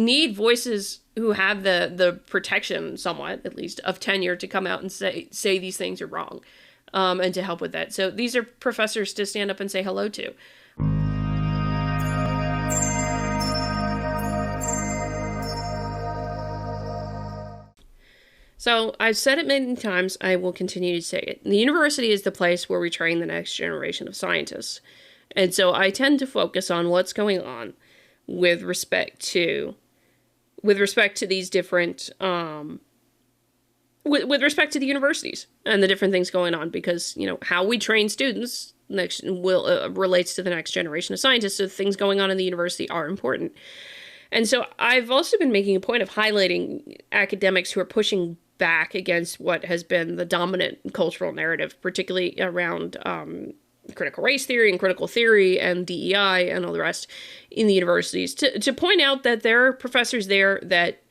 need voices who have the protection, somewhat at least, of tenure to come out and say these things are wrong, and to help with that. So these are professors to stand up and say hello to. So I've said it many times, I will continue to say it. The university is the place where we train the next generation of scientists. And so I tend to focus on what's going on with respect to these different, with respect to the universities and the different things going on, because, how we train students relates to the next generation of scientists. So things going on in the university are important. And so I've also been making a point of highlighting academics who are pushing back against what has been the dominant cultural narrative, particularly around critical race theory and critical theory and DEI and all the rest in the universities, to point out that there are professors there that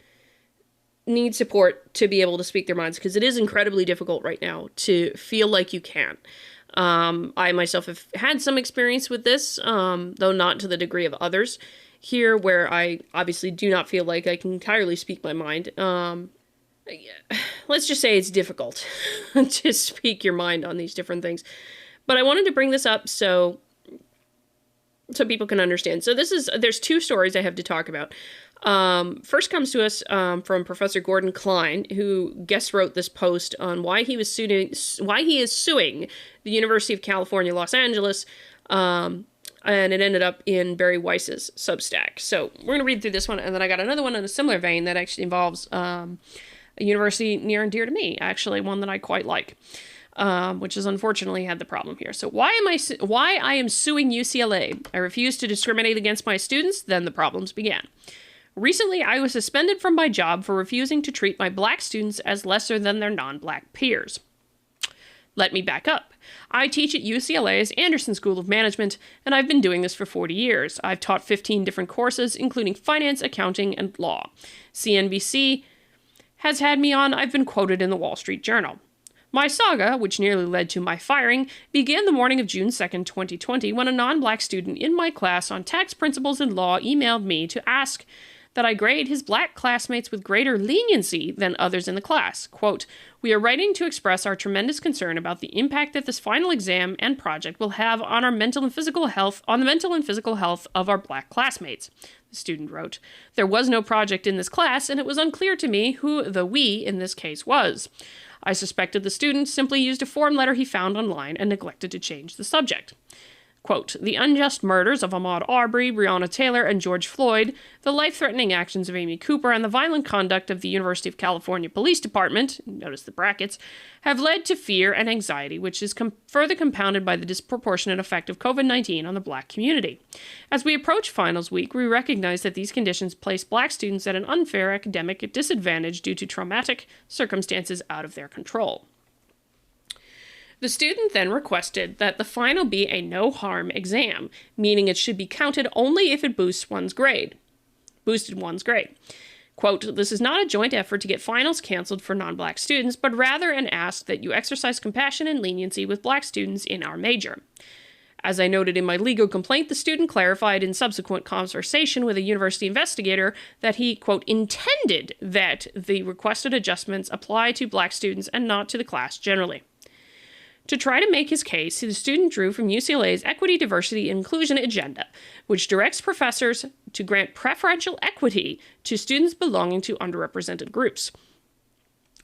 need support to be able to speak their minds, because it is incredibly difficult right now to feel like you can. I myself have had some experience with this, though not to the degree of others here, where I obviously do not feel like I can entirely speak my mind. Let's just say it's difficult to speak your mind on these different things. But I wanted to bring this up so people can understand. So there's two stories I have to talk about. First comes to us from Professor Gordon Klein, who guest wrote this post on why he is suing the University of California, Los Angeles, and it ended up in Barry Weiss's Substack. So we're going to read through this one, and then I got another one in a similar vein that actually involves a university near and dear to me, actually one that I quite like, which has unfortunately had the problem here. So why I am suing UCLA? I refuse to discriminate against my students. Then the problems began. Recently, I was suspended from my job for refusing to treat my black students as lesser than their non-black peers. Let me back up. I teach at UCLA's Anderson School of Management, and I've been doing this for 40 years. I've taught 15 different courses, including finance, accounting, and law. CNBC has had me on. I've been quoted in the Wall Street Journal. My saga, which nearly led to my firing, began the morning of June 2nd, 2020, when a non-black student in my class on tax principles and law emailed me to ask that I grade his black classmates with greater leniency than others in the class. Quote, "We are writing to express our tremendous concern about the impact that this final exam and project will have on the mental and physical health of our black classmates," the student wrote. "There was no project in this class, and it was unclear to me who the we in this case was. I suspected the student simply used a form letter he found online and neglected to change the subject." Quote, "The unjust murders of Ahmaud Arbery, Breonna Taylor, and George Floyd, the life-threatening actions of Amy Cooper, and the violent conduct of the University of California Police Department," notice the brackets, "have led to fear and anxiety, which is further compounded by the disproportionate effect of COVID-19 on the black community. As we approach finals week, we recognize that these conditions place black students at an unfair academic disadvantage due to traumatic circumstances out of their control." The student then requested that the final be a no-harm exam, meaning it should be counted only if it boosted one's grade. Quote, "This is not a joint effort to get finals canceled for non-black students, but rather an ask that you exercise compassion and leniency with black students in our major." As I noted in my legal complaint, the student clarified in subsequent conversation with a university investigator that he, quote, "intended that the requested adjustments apply to black students and not to the class generally." To try to make his case, the student drew from UCLA's Equity, Diversity, and Inclusion agenda, which directs professors to grant preferential equity to students belonging to underrepresented groups.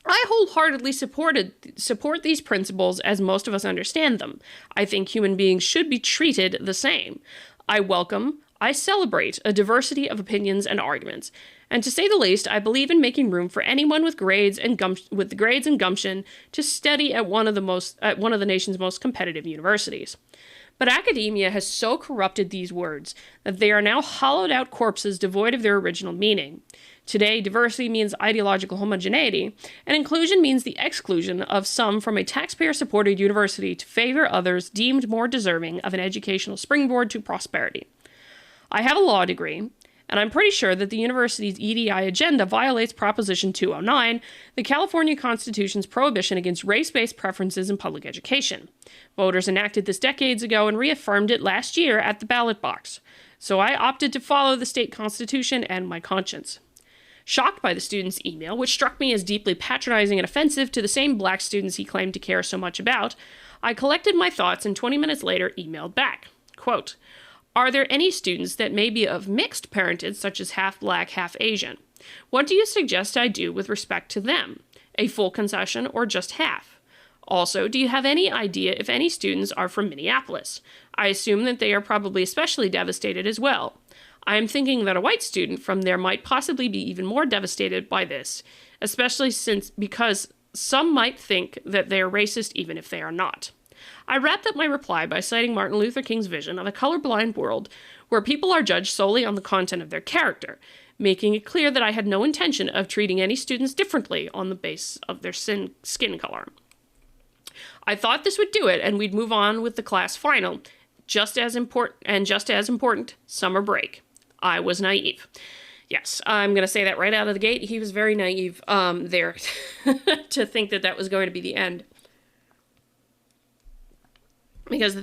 I wholeheartedly support these principles as most of us understand them. I think human beings should be treated the same. I celebrate a diversity of opinions and arguments. And to say the least, I believe in making room for anyone with grades and gumption to study at one of the nation's most competitive universities. But academia has so corrupted these words that they are now hollowed-out corpses devoid of their original meaning. Today, diversity means ideological homogeneity, and inclusion means the exclusion of some from a taxpayer-supported university to favor others deemed more deserving of an educational springboard to prosperity. I have a law degree, and I'm pretty sure that the university's EDI agenda violates Proposition 209, the California Constitution's prohibition against race-based preferences in public education. Voters enacted this decades ago and reaffirmed it last year at the ballot box. So I opted to follow the state constitution and my conscience. Shocked by the student's email, which struck me as deeply patronizing and offensive to the same black students he claimed to care so much about, I collected my thoughts and 20 minutes later emailed back. Quote, "Are there any students that may be of mixed parentage, such as half black, half Asian? What do you suggest I do with respect to them? A full concession or just half? Also, do you have any idea if any students are from Minneapolis? I assume that they are probably especially devastated as well. I am thinking that a white student from there might possibly be even more devastated by this, especially because some might think that they are racist even if they are not." I wrapped up my reply by citing Martin Luther King's vision of a colorblind world where people are judged solely on the content of their character, making it clear that I had no intention of treating any students differently on the basis of their skin color. I thought this would do it, and we'd move on with the class final. Just as important, summer break. I was naive. Yes, I'm going to say that right out of the gate. He was very naive there to think that that was going to be the end. Because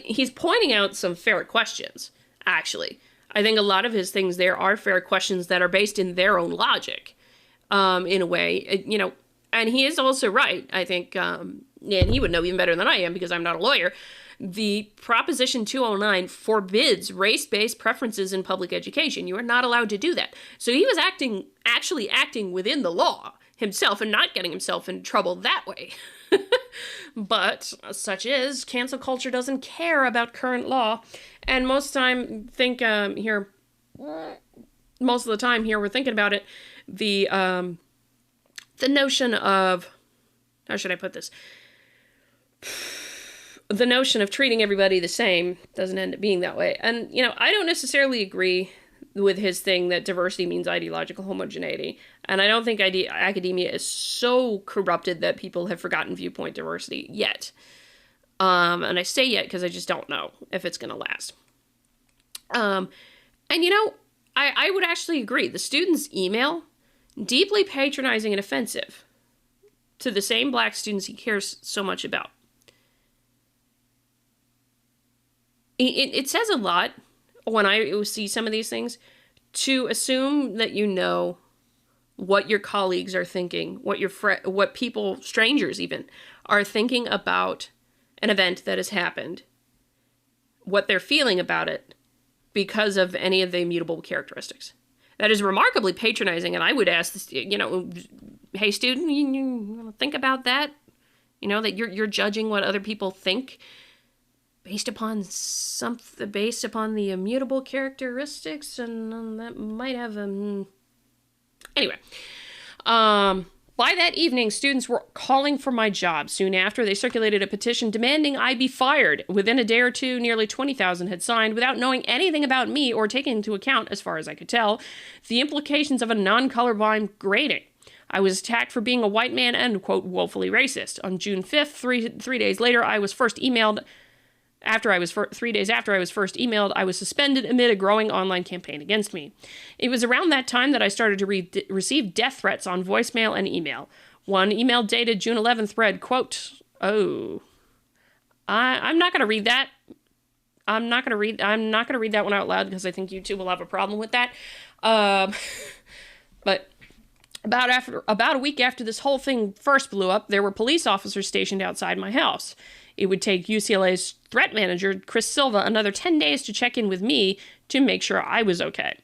he's pointing out some fair questions, actually. I think a lot of his things there are fair questions that are based in their own logic, in a way, and he is also right, I think, and he would know even better than I am because I'm not a lawyer. The Proposition 209 forbids race-based preferences in public education. You are not allowed to do that. So he was actually acting within the law himself and not getting himself in trouble that way. But such is, cancel culture doesn't care about current law. And most of the time, we're thinking about it, the notion of, how should I put this? The notion of treating everybody the same doesn't end up being that way. And, I don't necessarily agree with his thing that diversity means ideological homogeneity. And I don't think academia is so corrupted that people have forgotten viewpoint diversity yet. And I say yet because I just don't know if it's going to last. I would actually agree. The student's email, deeply patronizing and offensive to the same black students he cares so much about. It says a lot when I see some of these things to assume that you know what your colleagues are thinking, what people, strangers even, are thinking about an event that has happened, what they're feeling about it because of any of the immutable characteristics. That is remarkably patronizing, and I would ask this, hey student, you think about that? That you're judging what other people think based upon the immutable characteristics, and that might have anyway. By that evening, students were calling for my job. Soon after, they circulated a petition demanding I be fired. Within a day or two, nearly 20,000 had signed without knowing anything about me or taking into account, as far as I could tell, the implications of a non-colorblind grading. I was attacked for being a white man and, quote, woefully racist. On June 5th, 3 days later, I was first emailed. 3 days after I was first emailed, I was suspended amid a growing online campaign against me. It was around that time that I started to receive death threats on voicemail and email. One email dated June 11th read, quote, "Oh, I'm not going to read that. I'm not going to read that one out loud because I think you two will have a problem with that. But about a week after this whole thing first blew up, there were police officers stationed outside my house. It would take UCLA's threat manager, Chris Silva, another 10 days to check in with me to make sure I was okay.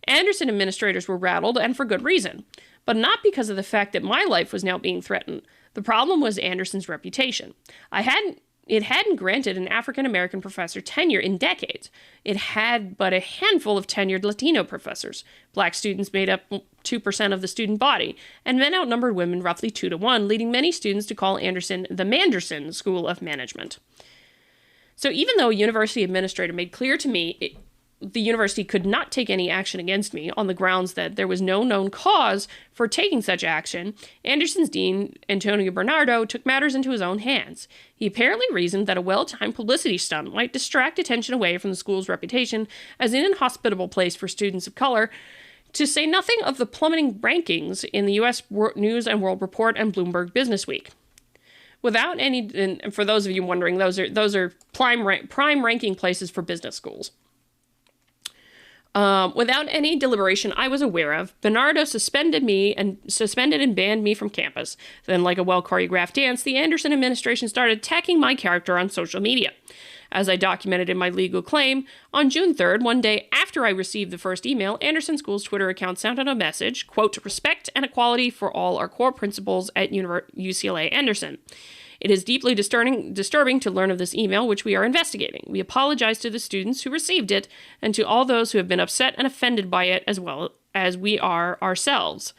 Anderson administrators were rattled, and for good reason, but not because of the fact that my life was now being threatened. The problem was Anderson's reputation. It hadn't granted an African-American professor tenure in decades. It had but a handful of tenured Latino professors. Black students made up 2% of the student body, and men outnumbered women roughly 2-1, leading many students to call Anderson the Manderson School of Management. So even though a university administrator made clear to me the university could not take any action against me on the grounds that there was no known cause for taking such action, Anderson's dean, Antonio Bernardo, took matters into his own hands. He apparently reasoned that a well-timed publicity stunt might distract attention away from the school's reputation as an inhospitable place for students of color, to say nothing of the plummeting rankings in the U.S. News and World Report and Bloomberg Business Week. Without any, and for those of you wondering, those are prime ranking places for business schools. Without any deliberation I was aware of, Bernardo suspended and banned me from campus. Then, like a well-choreographed dance, the Anderson administration started attacking my character on social media. As I documented in my legal claim, on June 3rd, one day after I received the first email, Anderson School's Twitter account sent out a message, quote, "Respect and equality for all are core principles at UCLA Anderson. It is deeply disturbing to learn of this email, which we are investigating. We apologize to the students who received it and to all those who have been upset and offended by it, as well as we are ourselves."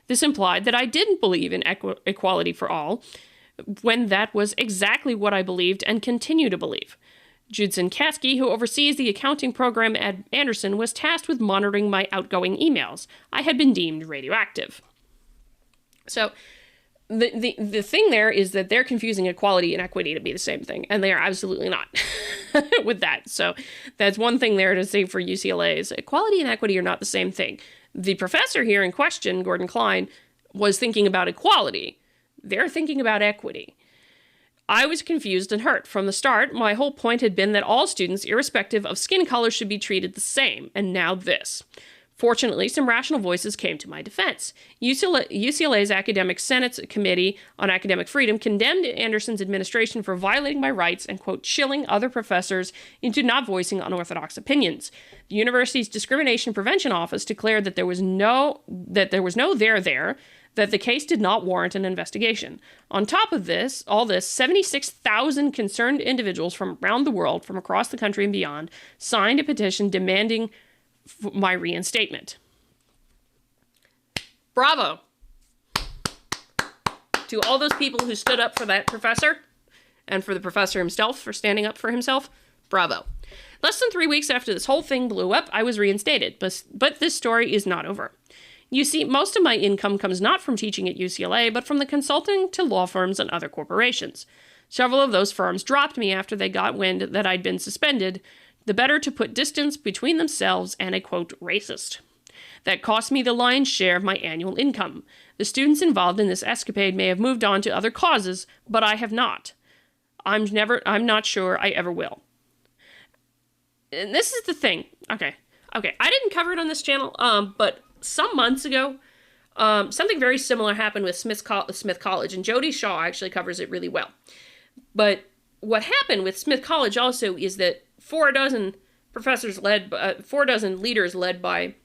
This implied that I didn't believe in equality for all, when that was exactly what I believed and continue to believe. Judson Kasky, who oversees the accounting program at Anderson, was tasked with monitoring my outgoing emails. I had been deemed radioactive. So the thing there is that they're confusing equality and equity to be the same thing, and they are absolutely not with that. So that's one thing there to say for UCLA is equality and equity are not the same thing. The professor here in question, Gordon Klein, was thinking about equality. They're thinking about equity. I was confused and hurt. From the start, my whole point had been that all students, irrespective of skin color, should be treated the same, and now this. Fortunately, some rational voices came to my defense. UCLA's Academic Senate's Committee on Academic Freedom condemned Anderson's administration for violating my rights and, quote, chilling other professors into not voicing unorthodox opinions. The university's Discrimination Prevention Office declared that there was no there, that the case did not warrant an investigation. On top of this, 76,000 concerned individuals from around the world, from across the country and beyond, signed a petition demanding my reinstatement. Bravo to all those people who stood up for that professor and for the professor himself for standing up for himself. Bravo. Less than 3 weeks after this whole thing blew up, I was reinstated, but this story is not over. You see, most of my income comes not from teaching at UCLA, but from the consulting to law firms and other corporations. Several of those firms dropped me after they got wind that I'd been suspended, the better to put distance between themselves and a, quote, racist. That cost me the lion's share of my annual income. The students involved in this escapade may have moved on to other causes, but I have not. I'm not sure I ever will. And this is the thing. Okay. I didn't cover it on this channel, but some months ago, something very similar happened with Smith College, and Jody Shaw actually covers it really well. But what happened with Smith College also is that 4 dozen leaders led by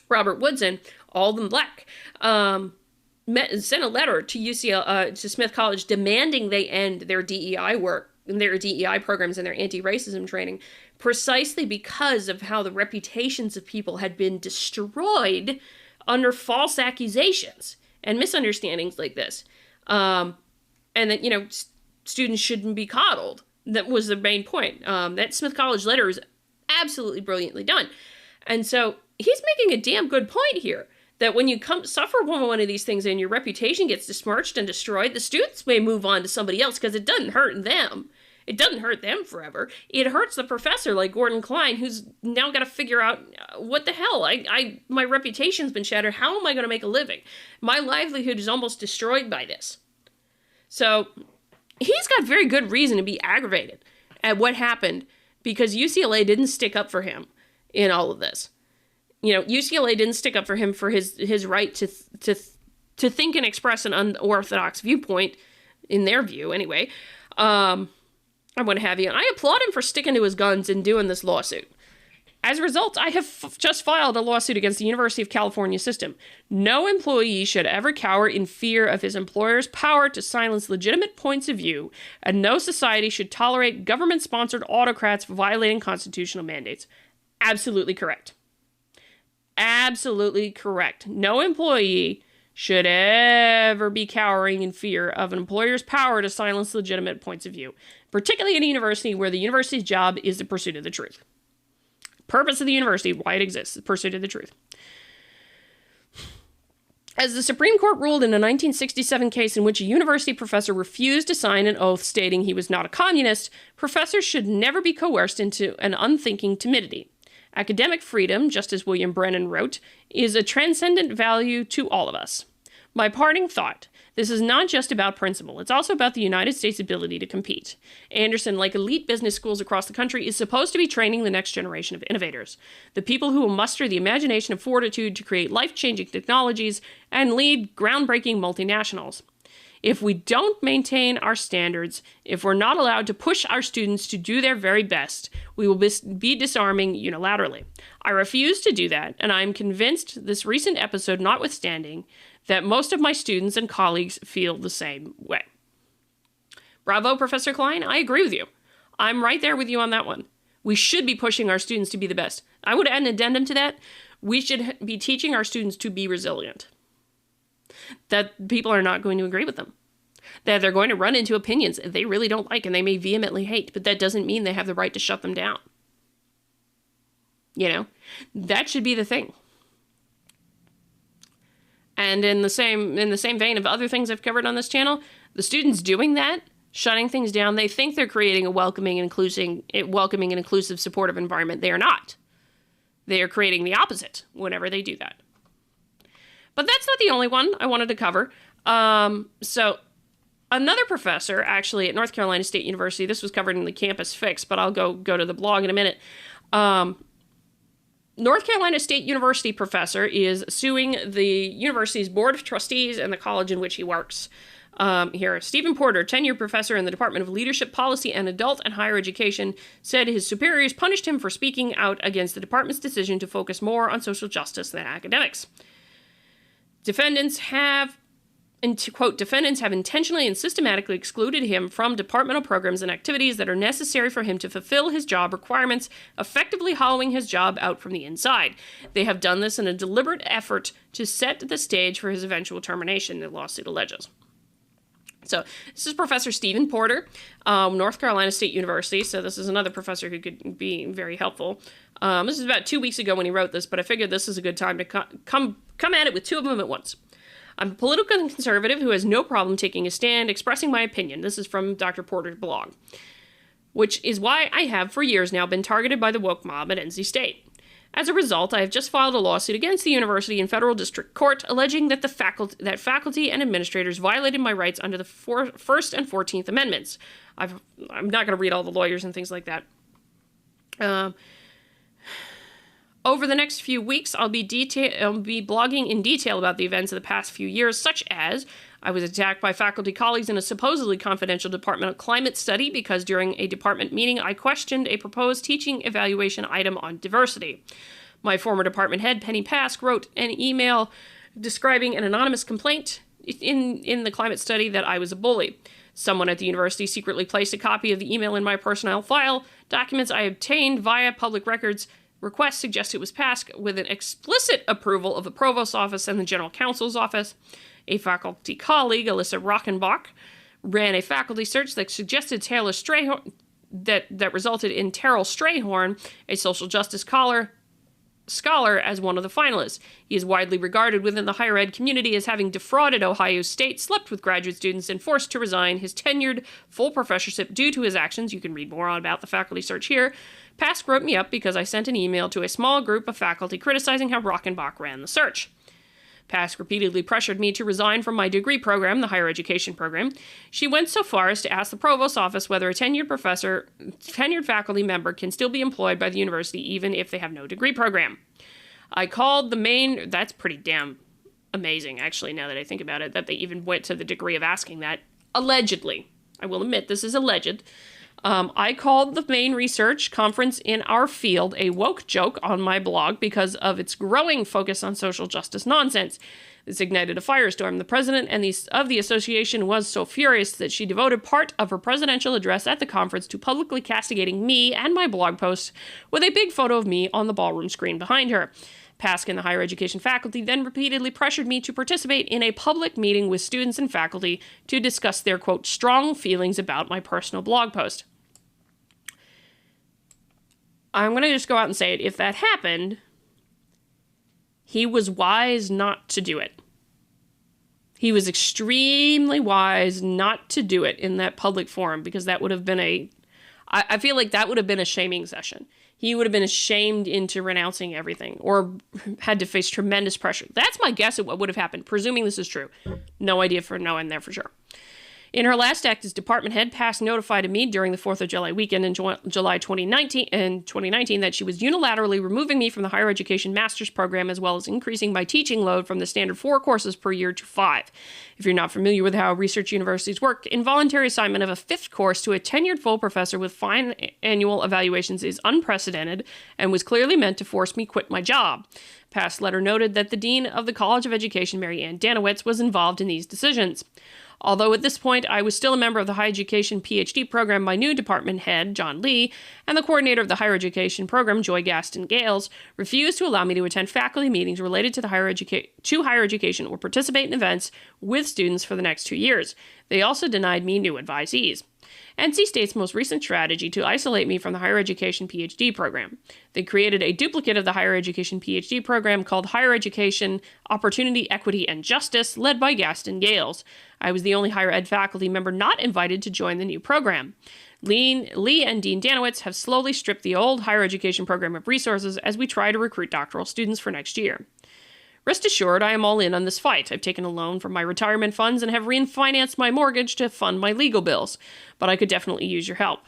Robert Woodson, all of them black, sent a letter to to Smith College demanding they end their DEI work, their DEI programs and their anti-racism training, precisely because of how the reputations of people had been destroyed under false accusations and misunderstandings like this. And that, students shouldn't be coddled. That was the main point. That Smith College letter is absolutely brilliantly done. And so he's making a damn good point here, that when you suffer one of these things and your reputation gets besmirched and destroyed, the students may move on to somebody else because it doesn't hurt them. It doesn't hurt them forever. It hurts the professor like Gordon Klein, who's now got to figure out, what the hell? My reputation's been shattered. How am I going to make a living? My livelihood is almost destroyed by this. So he's got very good reason to be aggravated at what happened because UCLA didn't stick up for him in all of this. UCLA didn't stick up for him for his right to think and express an unorthodox viewpoint, in their view anyway. I want to have you. And I applaud him for sticking to his guns and doing this lawsuit. As a result, I have just filed a lawsuit against the University of California system. No employee should ever cower in fear of his employer's power to silence legitimate points of view, and no society should tolerate government-sponsored autocrats violating constitutional mandates. Absolutely correct. Absolutely correct. No employee should ever be cowering in fear of an employer's power to silence legitimate points of view, particularly in a university where the university's job is the pursuit of the truth. Purpose of the university, why it exists, the pursuit of the truth. As the Supreme Court ruled in a 1967 case in which a university professor refused to sign an oath stating he was not a communist, professors should never be coerced into an unthinking timidity. Academic freedom, just as William Brennan wrote, is a transcendent value to all of us. My parting thought: This is not just about principle. It's also about the United States' ability to compete. Anderson, like elite business schools across the country, is supposed to be training the next generation of innovators, the people who will muster the imagination and fortitude to create life-changing technologies and lead groundbreaking multinationals. If we don't maintain our standards, if we're not allowed to push our students to do their very best, we will be disarming unilaterally. I refuse to do that, and I'm convinced, this recent episode notwithstanding, that most of my students and colleagues feel the same way. Bravo, Professor Klein. I agree with you. I'm right there with you on that one. We should be pushing our students to be the best. I would add an addendum to that. We should be teaching our students to be resilient. That people are not going to agree with them. That they're going to run into opinions they really don't like and they may vehemently hate, but that doesn't mean they have the right to shut them down. You know, that should be the thing. And in the same vein of other things I've covered on this channel, the students doing that, shutting things down, they think they're creating a welcoming and inclusive, supportive environment. They are not. They are creating the opposite whenever they do that. But that's not the only one I wanted to cover. So another professor, actually, at North Carolina State University, this was covered in the Campus Fix, but I'll go to the blog in a minute. North Carolina State University professor is suing the university's board of trustees and the college in which he works. Here, Stephen Porter, tenured professor in the Department of Leadership, Policy, and Adult and Higher Education, said his superiors punished him for speaking out against the department's decision to focus more on social justice than academics. Defendants have intentionally and systematically excluded him from departmental programs and activities that are necessary for him to fulfill his job requirements, effectively hollowing his job out from the inside. They have done this in a deliberate effort to set the stage for his eventual termination, the lawsuit alleges. So this is Professor Stephen Porter, North Carolina State University. So this is another professor who could be very helpful. This is about 2 weeks ago when he wrote this, but I figured this is a good time to come at it with two of them at once. I'm a political conservative who has no problem taking a stand, expressing my opinion. This is from Dr. Porter's blog, which is why I have for years now been targeted by the woke mob at NC State. As a result, I have just filed a lawsuit against the university in federal district court, alleging that faculty and administrators violated my rights under the First and 14th Amendments. I'm not going to read all the lawyers and things like that. Over the next few weeks, I'll be blogging in detail about the events of the past few years, such as I was attacked by faculty colleagues in a supposedly confidential departmental climate study because during a department meeting, I questioned a proposed teaching evaluation item on diversity. My former department head, Penny Pask, wrote an email describing an anonymous complaint in the climate study that I was a bully. Someone at the university secretly placed a copy of the email in my personnel file. Documents I obtained via public records request suggest it was passed with an explicit approval of the provost's office and the general counsel's office. A faculty colleague, Alyssa Rockenbach, ran a faculty search that suggested Taylor Strayhorn, that resulted in Terrell Strayhorn, a social justice scholar, as one of the finalists. He is widely regarded within the higher ed community as having defrauded Ohio State, slept with graduate students, and forced to resign his tenured full professorship due to his actions. You can read more about the faculty search here. Pask wrote me up because I sent an email to a small group of faculty criticizing how Rockenbach ran the search. Pask repeatedly pressured me to resign from my degree program, the higher education program. She went so far as to ask the provost's office whether a tenured faculty member can still be employed by the university even if they have no degree program. I called that's pretty damn amazing, actually, now that I think about it, that they even went to the degree of asking that. Allegedly. I will admit this is alleged. I called the main research conference in our field a woke joke on my blog because of its growing focus on social justice nonsense. This ignited a firestorm. The president of the association was so furious that she devoted part of her presidential address at the conference to publicly castigating me and my blog posts with a big photo of me on the ballroom screen behind her. Pask and the higher education faculty then repeatedly pressured me to participate in a public meeting with students and faculty to discuss their, quote, strong feelings about my personal blog post. I'm going to just go out and say it. If that happened, he was wise not to do it. He was extremely wise not to do it in that public forum because that would have been I feel like that would have been a shaming session. he would have been ashamed into renouncing everything or had to face tremendous pressure. That's my guess at what would have happened, presuming this is true. No idea for knowing there for sure. In her last act as department head, Pass notified me during the 4th of July weekend in July 2019 that she was unilaterally removing me from the higher education master's program, as well as increasing my teaching load from the standard 4 courses per year to 5. If you're not familiar with how research universities work, involuntary assignment of a 5th course to a tenured full professor with fine annual evaluations is unprecedented and was clearly meant to force me quit my job. Pass letter noted that the dean of the College of Education, Mary Ann Danowitz, was involved in these decisions. Although at this point I was still a member of the higher education PhD program, my new department head, John Lee, and the coordinator of the higher education program, Joy Gaston Gales, refused to allow me to attend faculty meetings related to higher education or participate in events with students for the next 2 years. They also denied me new advisees. NC State's most recent strategy to isolate me from the higher education PhD program. They created a duplicate of the higher education PhD program called Higher Education Opportunity, Equity, and Justice, led by Gaston Gales. I was the only higher ed faculty member not invited to join the new program. Lee and Dean Danowitz have slowly stripped the old higher education program of resources as we try to recruit doctoral students for next year. Rest assured, I am all in on this fight. I've taken a loan from my retirement funds and have refinanced my mortgage to fund my legal bills, but I could definitely use your help.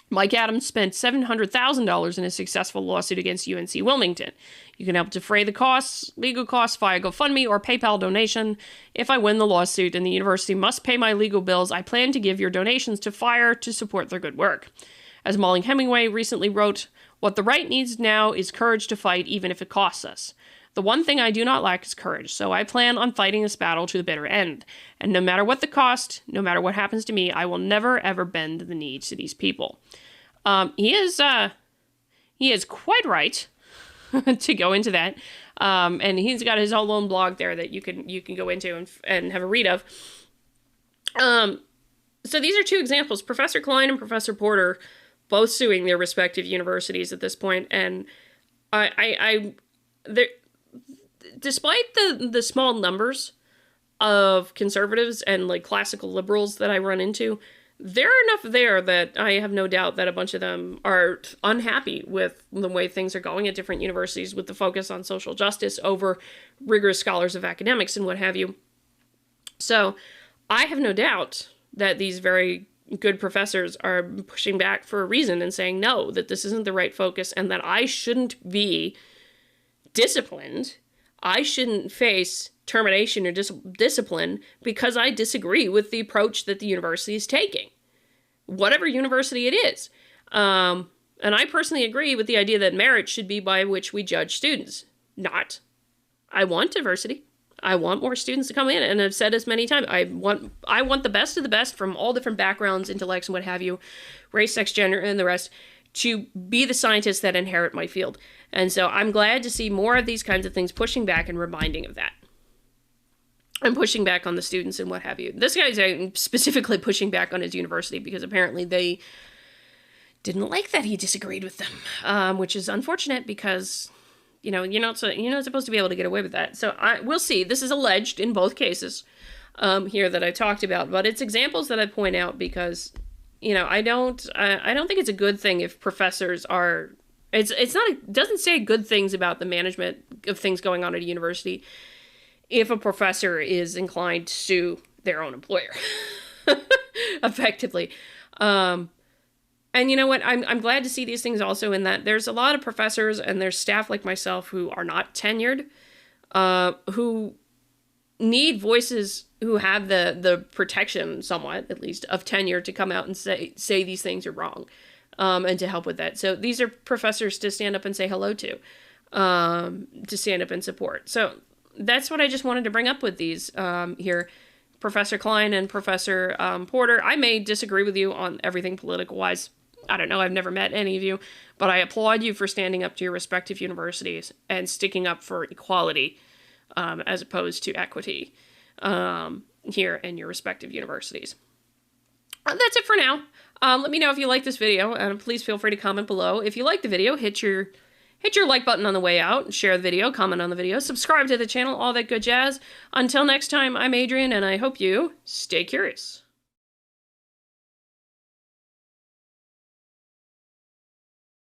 Mike Adams spent $700,000 in a successful lawsuit against UNC Wilmington. You can help defray the costs, legal costs via GoFundMe or PayPal donation. If I win the lawsuit and the university must pay my legal bills, I plan to give your donations to FIRE to support their good work. As Molly Hemingway recently wrote, "What the right needs now is courage to fight even if it costs us. The one thing I do not lack is courage, so I plan on fighting this battle to the bitter end. And no matter what the cost, no matter what happens to me, I will never, ever bend the knee to these people." He is quite right to go into that. And he's got his whole own blog there that you can go into and have a read of. So these are two examples, Professor Klein and Professor Porter, both suing their respective universities at this point. And despite the small numbers of conservatives and like classical liberals that I run into, there are enough there that I have no doubt that a bunch of them are unhappy with the way things are going at different universities with the focus on social justice over rigorous scholars of academics and what have you. So I have no doubt that these very good professors are pushing back for a reason and saying, no, that this isn't the right focus and that I shouldn't be disciplined. I shouldn't face termination or discipline because I disagree with the approach that the university is taking, whatever university it is. And I personally agree with the idea that merit should be by which we judge students. Not. I want diversity. I want more students to come in, and I've said this many times. I want the best of the best from all different backgrounds, intellects, and what have you, race, sex, gender, and the rest, to be the scientists that inherit my field. And so I'm glad to see more of these kinds of things pushing back and reminding of that. And pushing back on the students and what have you. This guy's specifically pushing back on his university because apparently they didn't like that he disagreed with them, which is unfortunate because, you're not supposed to be able to get away with that. So we'll see. This is alleged in both cases here that I've talked about, but it's examples that I point out because, I don't think it's a good thing if professors are. It doesn't say good things about the management of things going on at a university if a professor is inclined to sue their own employer, effectively. And you know what? I'm glad to see these things also in that there's a lot of professors and there's staff like myself who are not tenured, who need voices who have the protection, somewhat at least, of tenure to come out and say these things are wrong, and to help with that. So these are professors to stand up and say hello to stand up and support. So that's what I just wanted to bring up with these here. Professor Klein and Professor Porter, I may disagree with you on everything political-wise. I don't know, I've never met any of you, but I applaud you for standing up to your respective universities and sticking up for equality as opposed to equity here in your respective universities. That's it for now. Let me know if you like this video, and please feel free to comment below. If you like the video, hit your like button on the way out, share the video, comment on the video, subscribe to the channel, all that good jazz. Until next time, I'm Adrian, and I hope you stay curious.